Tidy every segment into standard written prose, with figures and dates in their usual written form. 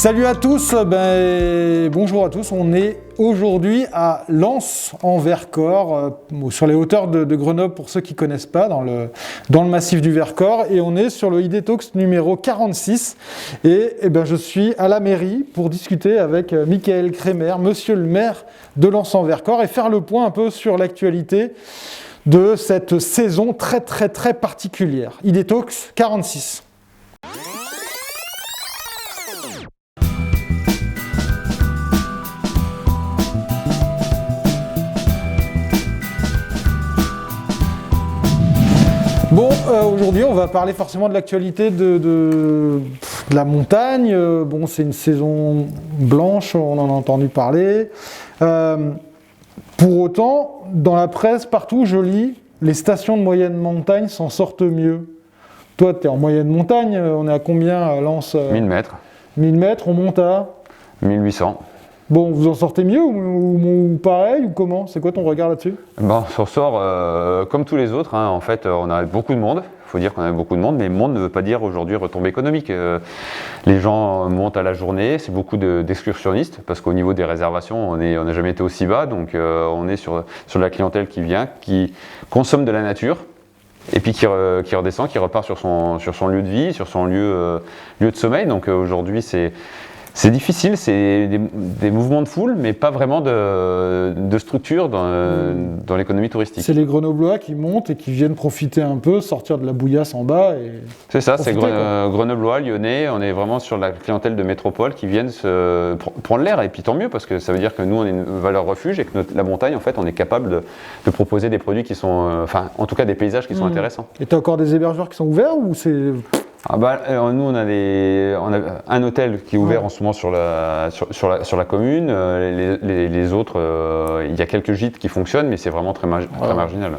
Salut à tous, bonjour à tous, on est aujourd'hui à Lens en Vercors, sur les hauteurs de Grenoble pour ceux qui ne connaissent pas, dans le massif du Vercors, et on est sur le ID Talks numéro 46 et je suis à la mairie pour discuter avec Michael Kremer, monsieur le maire de Lens en Vercors, et faire le point un peu sur l'actualité de cette saison très particulière. ID Talks 46. Bon, aujourd'hui, on va parler forcément de l'actualité de la montagne. Bon, c'est une saison blanche, on en a entendu parler. Pour autant, dans la presse, partout, je lis, les stations de moyenne montagne s'en sortent mieux. Toi, tu es en moyenne montagne, on est à combien à Lens 1000 mètres. 1000 mètres, on monte à 1800. Bon, vous en sortez mieux ou pareil ou comment? C'est quoi ton regard là-dessus? On s'en sort comme tous les autres. En fait, on a beaucoup de monde. Il faut dire qu'on a beaucoup de monde, mais monde ne veut pas dire aujourd'hui retombée économique. Les gens montent à la journée, c'est beaucoup d'excursionnistes, parce qu'au niveau des réservations, on n'a jamais été aussi bas. Donc on est sur la clientèle qui vient, qui consomme de la nature, et puis qui redescend, qui repart sur son lieu de vie, sur son lieu de sommeil. Donc aujourd'hui, c'est difficile, c'est des mouvements de foule, mais pas vraiment de structure dans l'économie touristique. C'est les Grenoblois qui montent et qui viennent profiter un peu, sortir de la bouillasse en bas. C'est ça, c'est Grenoblois, Lyonnais, on est vraiment sur la clientèle de métropole qui viennent prendre l'air, et puis tant mieux, parce que ça veut dire que nous, on est une valeur refuge et que la montagne, en fait, on est capable de proposer des produits qui sont, en tout cas des paysages qui sont intéressants. Et tu as encore des hébergeurs qui sont ouverts ou c'est... Nous, on a un hôtel qui est ouvert en ce moment sur la commune. Les autres, il y a quelques gîtes qui fonctionnent, mais c'est vraiment très marginal.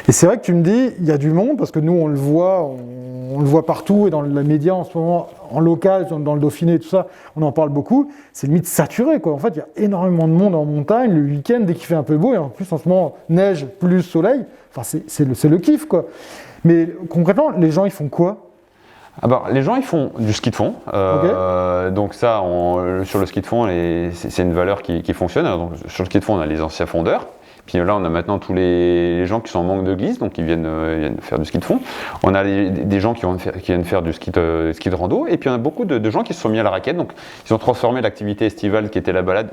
Et c'est vrai que tu me dis, il y a du monde, parce que nous, on le voit partout, et dans les médias en ce moment, en local, dans le Dauphiné et tout ça, on en parle beaucoup. C'est limite saturé, quoi. En fait, il y a énormément de monde en montagne, le week-end, dès qu'il fait un peu beau, et en plus, en ce moment, neige plus soleil. Enfin, c'est le kiff, quoi. Mais concrètement, les gens, ils font quoi? Les gens, ils font du ski de fond. Donc ça, sur le ski de fond, c'est une valeur qui fonctionne. Donc, sur le ski de fond, on a les anciens fondeurs. Puis là, on a maintenant tous les gens qui sont en manque de glisse, donc ils viennent faire du ski de fond. On a des gens qui viennent faire du ski de rando. Et puis on a beaucoup de gens qui se sont mis à la raquette. Donc ils ont transformé l'activité estivale qui était la balade.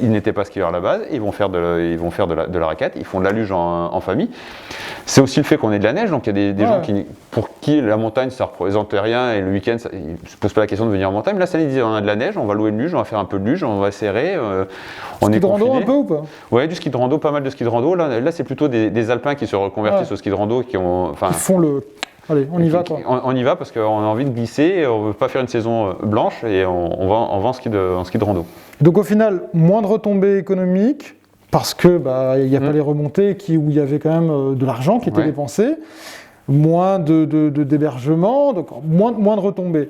Ils n'étaient pas skieurs à la base. Ils vont faire de la raquette. Ils font de la luge en famille. C'est aussi le fait qu'on ait de la neige. Donc il y a des gens pour qui la montagne, ça ne représente rien. Et le week-end, ils ne se posent pas la question de venir en montagne. Mais là, ça, ils disent on a de la neige, on va louer une luge, on va faire un peu de luge, on va serrer. On est confiné. Ski de rando un peu ou pas? Ouais, du ski de rando, pas mal de ski de rando. Là c'est plutôt des alpins qui se reconvertissent au ski de rando, Ils font le... Allez, on y va, quoi. On y va parce qu'on a envie de glisser, on ne veut pas faire une saison blanche, et on va en ski de rando. Donc au final, moins de retombées économiques, parce que il n'y a pas les remontées où il y avait quand même de l'argent qui était dépensé, moins d'hébergement, donc moins de retombées.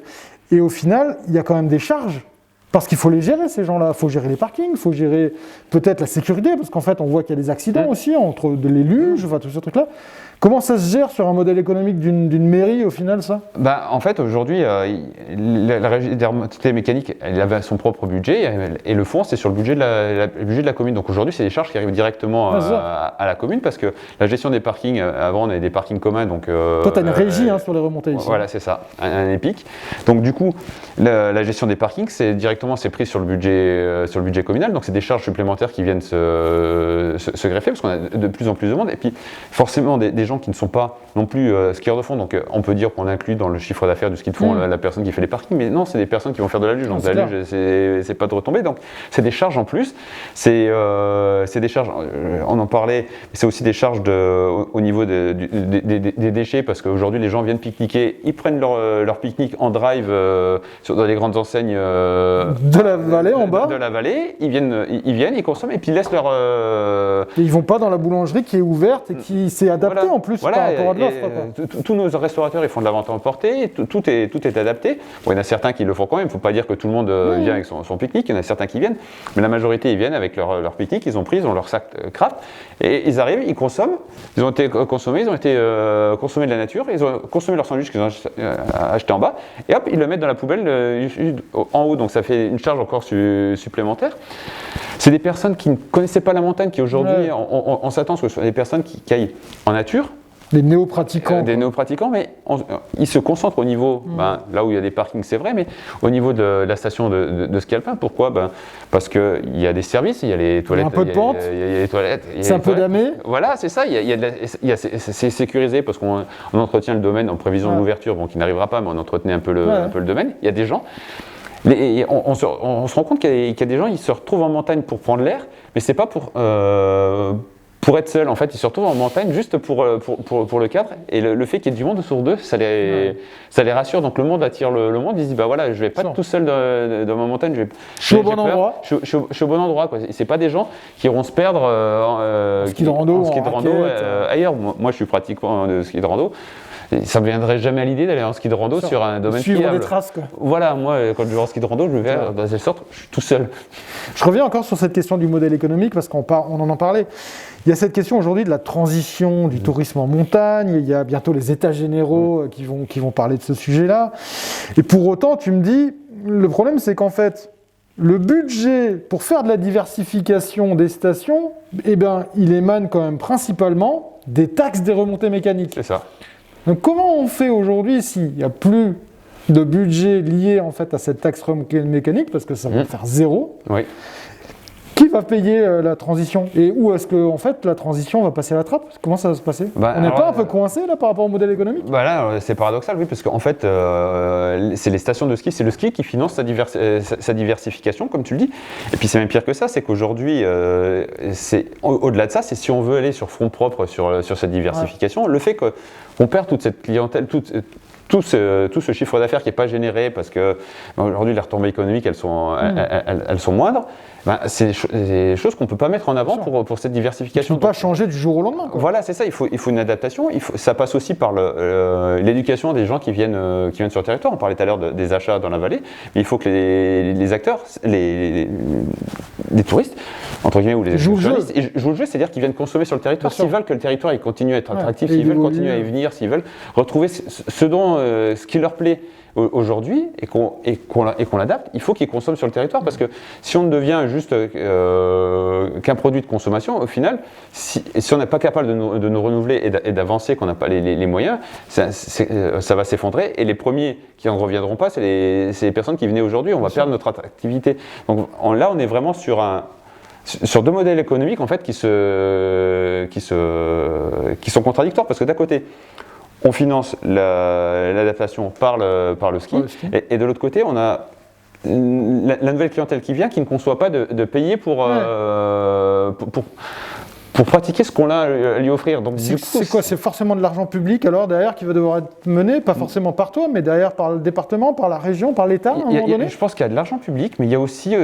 Et au final, il y a quand même des charges. Parce qu'il faut les gérer, ces gens-là. Il faut gérer les parkings, il faut gérer peut-être la sécurité, parce qu'en fait, on voit qu'il y a des accidents aussi entre les luges, tous ces trucs-là. Comment ça se gère sur un modèle économique d'une mairie, au final, ça? En fait, aujourd'hui, la régie des remontées mécaniques, elle avait son propre budget, et le fonds, c'est sur le budget de la commune. Donc aujourd'hui, c'est des charges qui arrivent directement à la commune, parce que la gestion des parkings, avant, on avait des parkings communs. Donc, toi, tu as une régie sur les remontées ici. Voilà, c'est ça, un EPIC. Donc du coup, la gestion des parkings, c'est pris sur le budget communal, donc c'est des charges supplémentaires qui viennent se greffer, parce qu'on a de plus en plus de monde, et puis forcément des gens qui ne sont pas non plus skieurs de fond, donc on peut dire qu'on inclut dans le chiffre d'affaires du ski de fond la personne qui fait les parkings, mais non, c'est des personnes qui vont faire de la luge, donc la luge, c'est pas de retombée, donc c'est des charges en plus, c'est des charges, on en parlait, c'est aussi des charges au niveau des déchets, parce qu'aujourd'hui les gens viennent pique-niquer, ils prennent leur pique-nique en drive dans les grandes enseignes de la vallée en bas. De la vallée, ils viennent, ils consomment et puis ils laissent leur. Et ils vont pas dans la boulangerie qui est ouverte et qui s'est adaptée en plus par rapport à de l'offre. Tous nos restaurateurs, ils font de la vente à emporter, tout est adapté. Bon, il y en a certains qui le font quand même. Il ne faut pas dire que tout le monde vient avec son pique-nique. Il y en a certains qui viennent, mais la majorité ils viennent avec leur pique-nique. Ils ont leur sac craft et ils arrivent, ils consomment. Ils ont été consommés, consommés de la nature. Ils ont consommé leur sandwich qu'ils ont acheté en bas et hop, ils le mettent dans la poubelle en haut. Donc ça fait une charge encore supplémentaire. C'est des personnes qui ne connaissaient pas la montagne, qui aujourd'hui, on s'attend à ce que ce soit des personnes qui aillent en nature. Des néo-pratiquants. Des néo-pratiquants, mais ils se concentrent au niveau, là où il y a des parkings, c'est vrai, mais au niveau de la station de ski alpin. Pourquoi ? Parce qu'il y a des services, il y a les toilettes. Un peu de pente. Il y a les toilettes. C'est un peu damé. Voilà, c'est ça. C'est sécurisé parce qu'on entretient le domaine en prévision de l'ouverture, bon, qui n'arrivera pas, mais on entretenait un peu le domaine. Il y a des gens. On se rend compte qu'il y a des gens, ils se retrouvent en montagne pour prendre l'air, mais c'est pas pour être seul. En fait, ils se retrouvent en montagne juste pour le cadre. Et le fait qu'il y ait du monde autour d'eux, ça les rassure. Donc le monde attire le monde. Ils se disent, bah voilà, je vais pas être tout seul dans ma montagne. Je suis au bon endroit. Je suis au bon endroit. C'est pas des gens qui iront se perdre en ski de rando, ailleurs. Moi, je suis pratiquant de ski de rando. Ça ne me viendrait jamais à l'idée d'aller en ski de rando sur un domaine skiable. Suivre des traces, quoi. Voilà, moi, quand je vais en ski de rando, je vais dans telle sorte, je suis tout seul. Je reviens encore sur cette question du modèle économique, parce qu'on en parlait. Il y a cette question aujourd'hui de la transition du tourisme en montagne. Il y a bientôt les états généraux qui vont parler de ce sujet-là. Et pour autant, tu me dis, le problème, c'est qu'en fait, le budget pour faire de la diversification des stations, il émane quand même principalement des taxes des remontées mécaniques. C'est ça. Donc comment on fait aujourd'hui s'il n'y a plus de budget lié en fait à cette taxe remontée mécanique, parce que ça va faire zéro. Oui. Qui va payer la transition ? Et où est-ce que en fait, la transition va passer à la trappe ? Comment ça va se passer ? On n'est pas un peu coincé là par rapport au modèle économique ? Là, c'est paradoxal, oui, parce qu'en fait, c'est les stations de ski, c'est le ski qui finance sa diversification, comme tu le dis. Et puis c'est même pire que ça, c'est qu'aujourd'hui, au-delà de ça, c'est si on veut aller sur front propre sur cette diversification, le fait qu'on perd toute cette clientèle, tout ce chiffre d'affaires qui n'est pas généré parce que aujourd'hui les retombées économiques elles sont moindres, c'est des choses qu'on ne peut pas mettre en avant pour cette diversification. Il ne faut pas changer du jour au lendemain, quoi. Voilà, c'est ça, il faut une adaptation. Ça passe aussi par l'éducation des gens qui viennent sur le territoire. On parlait tout à l'heure des achats dans la vallée, mais il faut que les acteurs, les touristes, entre guillemets, ou les journalistes, jouent le jeu, c'est-à-dire qu'ils viennent consommer sur le territoire. S'ils veulent que le territoire il continue à être attractif, s'ils veulent continuer à y venir, s'ils veulent retrouver ce qui leur plaît aujourd'hui et qu'on l'adapte, il faut qu'ils consomment sur le territoire parce que si on ne devient juste qu'un produit de consommation, au final, si on n'est pas capable de nous renouveler et d'avancer, qu'on n'a pas les moyens, ça va s'effondrer et les premiers qui n'en reviendront pas, c'est les personnes qui venaient aujourd'hui, on va perdre notre attractivité. Donc là, on est vraiment sur deux modèles économiques en fait qui sont contradictoires parce que d'un côté, on finance l'adaptation par le ski, et de l'autre côté, on a la nouvelle clientèle qui vient, qui ne conçoit pas de payer pour pratiquer ce qu'on a à lui offrir. Donc, c'est quoi ? C'est forcément de l'argent public alors derrière qui va devoir être mené, pas forcément par toi, mais derrière par le département, par la région, par l'État à un moment donné ? Je pense qu'il y a de l'argent public, mais il y a aussi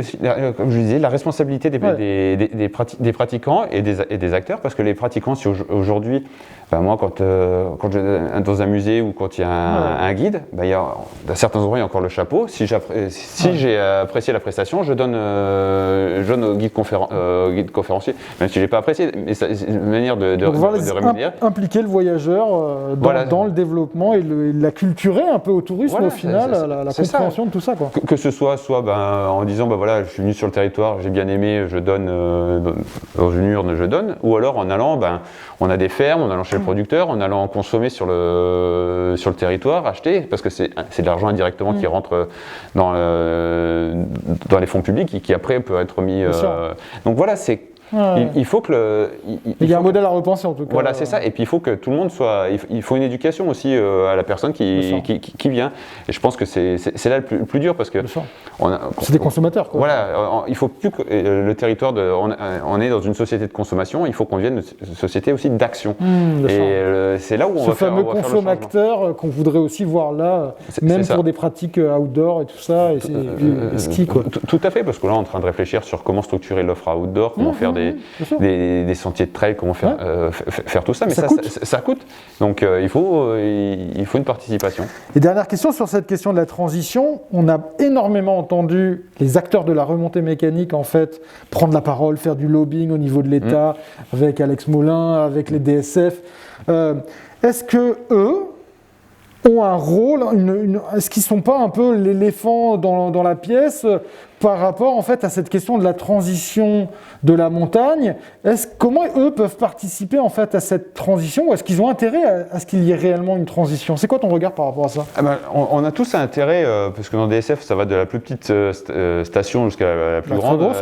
comme je disais, la responsabilité des pratiquants et des acteurs, parce que les pratiquants, si aujourd'hui, moi quand je vais dans un musée ou quand il y a un guide, il y a à certains endroits il y a encore le chapeau. Si j'ai apprécié la prestation, je donne au guide conférencier, même si je n'ai pas apprécié. Mais c'est une manière de rémunérer. Impliquer le voyageur dans le développement et la culturer un peu au tourisme, au final, la compréhension de tout ça. Quoi. Que ce soit en disant, je suis venu sur le territoire, j'ai bien aimé, je donne dans une urne, je donne, ou alors en allant, on a des fermes, en allant chez le producteur, en allant consommer sur le territoire, acheter, parce que c'est de l'argent indirectement qui rentre dans les fonds publics et qui après peut être mis. Donc voilà, Il faut que il y a un modèle à repenser en tout cas. Voilà, c'est ça. Et puis il faut que tout le monde soit. Il faut une éducation aussi à la personne qui vient. Et je pense que c'est là le plus dur parce que c'est des consommateurs. Quoi. Voilà, il faut plus que le territoire on est dans une société de consommation. Il faut qu'on vienne d'une société aussi d'action. Et c'est là où on va faire. Ce fameux consommateur qu'on voudrait aussi voir là, même pour des pratiques outdoor et tout ça, et ski quoi. Tout à fait, parce que là on est en train de réfléchir sur comment structurer l'offre outdoor, comment faire des sentiers de trail, comment faire tout ça, mais ça coûte. Donc il faut une participation. Et dernière question sur cette question de la transition, on a énormément entendu les acteurs de la remontée mécanique en fait prendre la parole, faire du lobbying au niveau de l'État, avec Alex Moulin, avec les DSF. Est-ce que eux ont un rôle, est-ce qu'ils ne sont pas un peu l'éléphant dans la pièce par rapport en fait à cette question de la transition de la montagne? Comment eux peuvent participer en fait à cette transition, ou est-ce qu'ils ont intérêt à ce qu'il y ait réellement une transition? C'est quoi ton regard par rapport à ça? On a tous un intérêt, parce que dans DSF ça va de la plus petite station jusqu'à la plus grande, très grosse,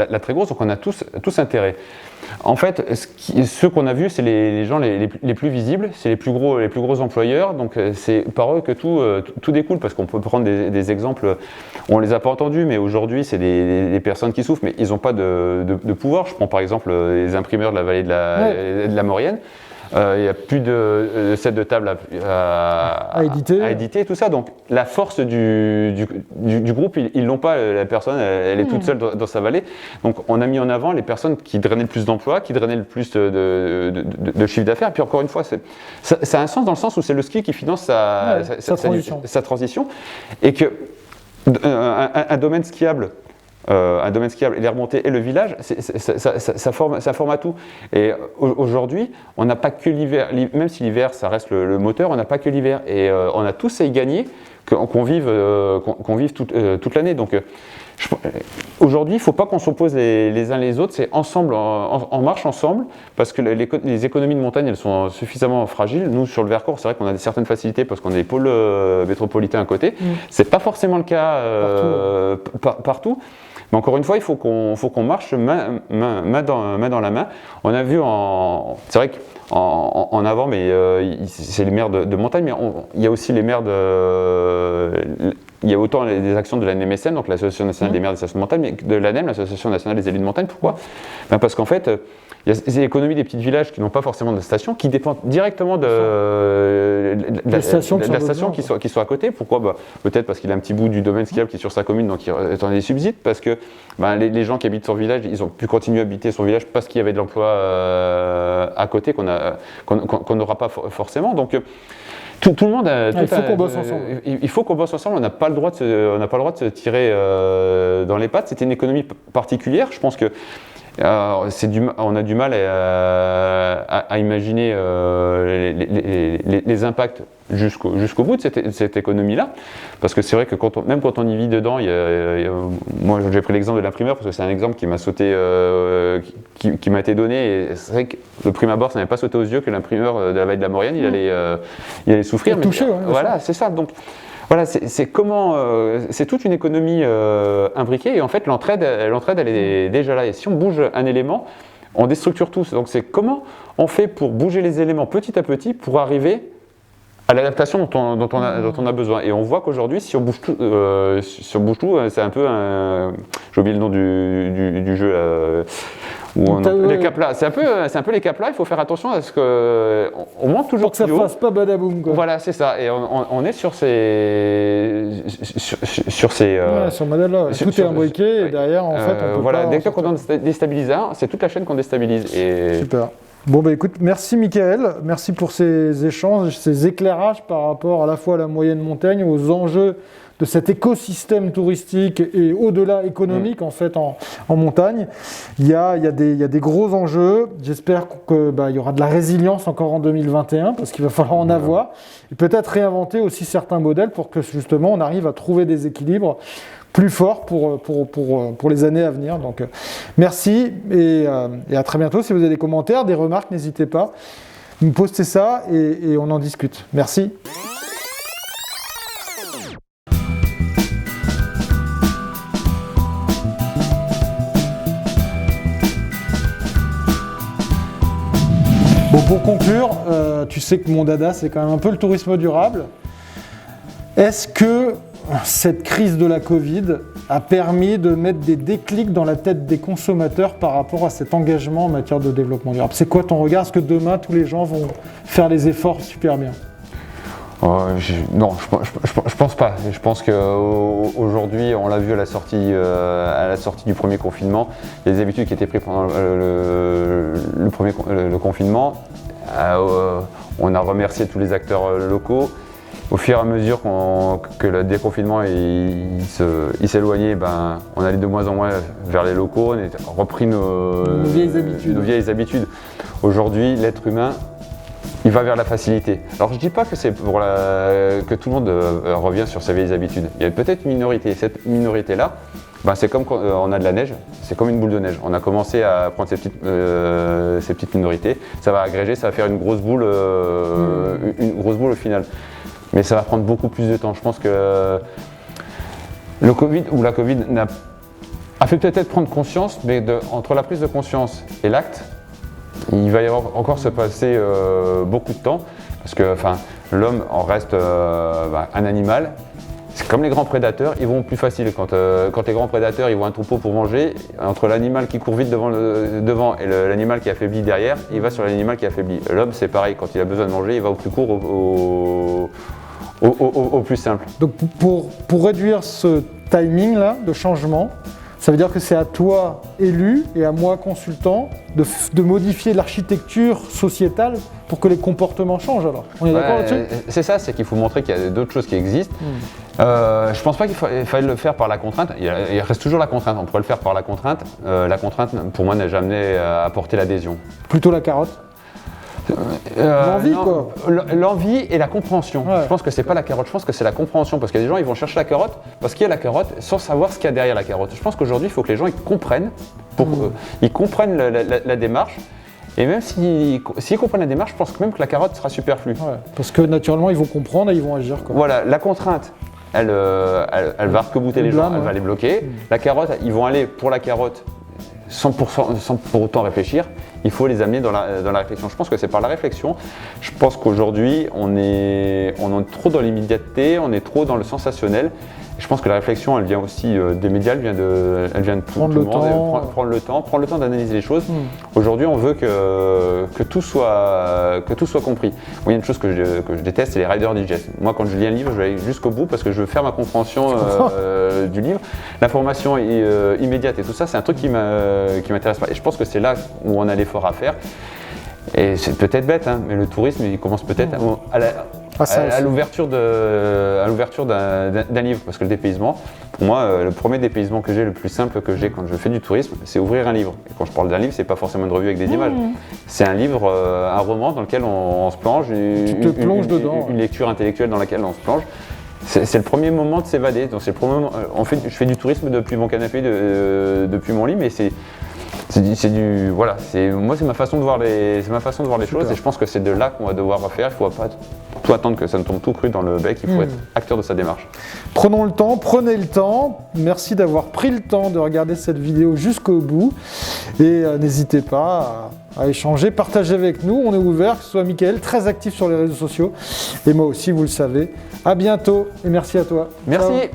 la très grosse, donc on a tous intérêt. En fait, ceux qu'on a vus, c'est les gens les plus visibles, c'est les plus gros employeurs, donc c'est par eux que tout découle, parce qu'on peut prendre des exemples, on les a pas entendus, mais aujourd'hui c'est des personnes qui souffrent, mais ils n'ont pas de pouvoir. Je prends par exemple les imprimeurs de la vallée de la Maurienne. Il n'y a plus de set de table à éditer et tout ça. Donc la force du groupe, ils l'ont pas. La personne, elle est toute seule dans sa vallée. Donc on a mis en avant les personnes qui drainaient le plus d'emplois, qui drainaient le plus de chiffre d'affaires. Et puis encore une fois, ça a un sens dans le sens où c'est le ski qui finance sa transition. Et que un domaine skiable, et les remontées et le village, ça forme à tout. Et aujourd'hui, on n'a pas que l'hiver, même si l'hiver ça reste le moteur, on n'a pas que l'hiver. Et on a tous à y gagner qu'on vive toute l'année. Donc aujourd'hui, il ne faut pas qu'on s'oppose les uns les autres, c'est ensemble, on marche ensemble, parce que les économies de montagne, elles sont suffisamment fragiles. Nous, sur le Vercors, c'est vrai qu'on a certaines facilités parce qu'on a des pôles métropolitains à côté. C'est pas forcément le cas partout. Mais encore une fois, il faut qu'on marche main dans la main. On a vu c'est vrai qu'en avant, mais c'est les maires de montagne, mais il y a aussi les maires il y a autant des actions de l'ANMSM, donc l'Association nationale des maires des stations de montagne, mais de l'ANEM, l'Association nationale des élus de montagne. Pourquoi ? Parce qu'en fait, il y a des économies des petits villages qui n'ont pas forcément de station, qui dépendent directement de la station qui sont à côté. Pourquoi ? Peut-être parce qu'il a un petit bout du domaine skiable qui est sur sa commune, donc il en a des subsides, parce que les gens qui habitent son village, ils ont pu continuer à habiter son village parce qu'il y avait de l'emploi à côté qu'on n'aura pas forcément. Donc tout le monde il faut qu'on bosse ensemble. Il faut qu'on bosse ensemble. On n'a pas le droit de se tirer dans les pattes. C'était une économie particulière. Je pense que on a du mal à imaginer les impacts jusqu'au bout de cette économie-là, parce que c'est vrai que même quand on y vit dedans, moi j'ai pris l'exemple de l'imprimeur parce que c'est un exemple qui m'a sauté, qui m'a été donné, et c'est vrai que le prime abord ça n'avait pas sauté aux yeux que l'imprimeur de la vallée de la Maurienne il allait souffrir. Touché, voilà, c'est ça. Donc voilà, c'est toute une économie imbriquée, et en fait l'entraide elle est déjà là, et si on bouge un élément, on déstructure tout. Donc c'est comment on fait pour bouger les éléments petit à petit pour arriver à l'adaptation dont on a besoin. Et on voit qu'aujourd'hui, si on bouge tout, c'est un peu j'ai oublié le nom du jeu les caplas. C'est un peu les caplas. Il faut faire attention à ce qu'on monte toujours plus haut. Pour que ça fasse pas badaboum, quoi. Voilà, c'est ça. Et on est sur ces sur le modèle là. Tout est imbriqué et derrière en fait on peut voilà, dès qu'on déstabilise un, c'est toute la chaîne qu'on déstabilise. Super. Bon écoute, merci Mickaël, merci pour ces échanges, ces éclairages par rapport à la fois à la moyenne montagne, aux enjeux de cet écosystème touristique et au-delà économique en fait en montagne. Il y a des gros enjeux. J'espère qu'il y aura de la résilience encore en 2021 parce qu'il va falloir en avoir et peut-être réinventer aussi certains modèles pour que justement on arrive à trouver des équilibres plus forts pour les années à venir. Donc merci et à très bientôt. Si vous avez des commentaires, des remarques, n'hésitez pas. Vous me postez ça et on en discute. Merci. pour conclure, tu sais que mon dada, c'est quand même un peu le tourisme durable. Est-ce que cette crise de la Covid a permis de mettre des déclics dans la tête des consommateurs par rapport à cet engagement en matière de développement durable? C'est quoi ton regard? Est-ce que demain, tous les gens vont faire les efforts super bien? Non, je pense pas. Je pense qu'aujourd'hui, on l'a vu à la sortie du premier confinement, les habitudes qui étaient prises pendant le confinement, on a remercié tous les acteurs locaux. Au fur et à mesure que le déconfinement il s'éloignait, on allait de moins en moins vers les locaux, on a repris nos vieilles habitudes. Aujourd'hui, l'être humain, il va vers la facilité. Alors je ne dis pas que c'est que tout le monde revient sur ses vieilles habitudes. Il y a peut-être une minorité. Cette minorité-là, c'est comme quand on a de la neige, c'est comme une boule de neige. On a commencé à prendre ces petites minorités, ça va agréger, ça va faire une grosse boule au final. Mais ça va prendre beaucoup plus de temps. Je pense que le Covid ou la Covid a fait peut-être prendre conscience, mais entre la prise de conscience et l'acte, il va y avoir encore se passer beaucoup de temps, parce que l'homme en reste un animal. C'est comme les grands prédateurs, ils vont plus facile. Quand les grands prédateurs ils voient un troupeau pour manger, entre l'animal qui court vite devant et l'animal qui est affaibli derrière, il va sur l'animal qui est affaibli. L'homme c'est pareil, quand il a besoin de manger, il va au plus court, au plus simple. Donc pour réduire ce timing là de changement, ça veut dire que c'est à toi, élu, et à moi, consultant, de modifier l'architecture sociétale pour que les comportements changent alors. On est d'accord là-dessus? C'est ça, c'est qu'il faut montrer qu'il y a d'autres choses qui existent. Je pense pas qu'il faille le faire par la contrainte. Il reste toujours la contrainte, on pourrait le faire par la contrainte. La contrainte, pour moi, n'a jamais apporté l'adhésion. Plutôt la carotte? L'envie, quoi. L'envie et la compréhension. Ouais. Je pense que c'est pas la carotte, je pense que c'est la compréhension. Parce qu'il y a des gens, ils vont chercher la carotte parce qu'il y a la carotte sans savoir ce qu'il y a derrière la carotte. Je pense qu'aujourd'hui, il faut que les gens ils comprennent la démarche. Et même s'ils comprennent la démarche, je pense même que la carotte sera superflue. Ouais, parce que naturellement, ils vont comprendre et ils vont agir, quoi. Voilà, la contrainte, elle va arc-bouter les gens, elle va les bloquer. La carotte, ils vont aller pour la carotte sans pour autant réfléchir. Il faut les amener dans la réflexion. Je pense que c'est par la réflexion. Je pense qu'aujourd'hui, on est trop dans l'immédiateté, on est trop dans le sensationnel. Je pense que la réflexion, elle vient aussi des médias, elle vient de tout le monde. Prendre le temps d'analyser les choses. Aujourd'hui, on veut que tout soit compris. Il y a une chose que je déteste, c'est les Reader's Digest. Moi, quand je lis un livre, je vais aller jusqu'au bout parce que je veux faire ma compréhension du livre. L'information immédiate et tout ça, c'est un truc qui m'intéresse pas. Et je pense que c'est là où on a l'effort à faire. Et c'est peut-être bête, hein, mais le tourisme, il commence peut-être à l'ouverture d'un livre, parce que le dépaysement, pour moi, le premier dépaysement que j'ai, le plus simple que j'ai quand je fais du tourisme, c'est ouvrir un livre. Et quand je parle d'un livre, c'est pas forcément une revue avec des images. C'est un livre, un roman dans lequel on se plonge, une lecture intellectuelle dans laquelle on se plonge. C'est le premier moment de s'évader. Donc c'est le premier moment. Je fais du tourisme depuis mon canapé, depuis mon lit, mais moi c'est ma façon de voir les choses, et je pense que c'est de là qu'on va devoir refaire. Il ne faut pas tout attendre que ça ne tombe tout cru dans le bec, il faut être acteur de sa démarche. Prenez le temps, merci d'avoir pris le temps de regarder cette vidéo jusqu'au bout, et n'hésitez pas à échanger, partager avec nous, on est ouvert, que ce soit Michael, très actif sur les réseaux sociaux, et moi aussi, vous le savez. À bientôt et merci à toi. Merci. Ciao.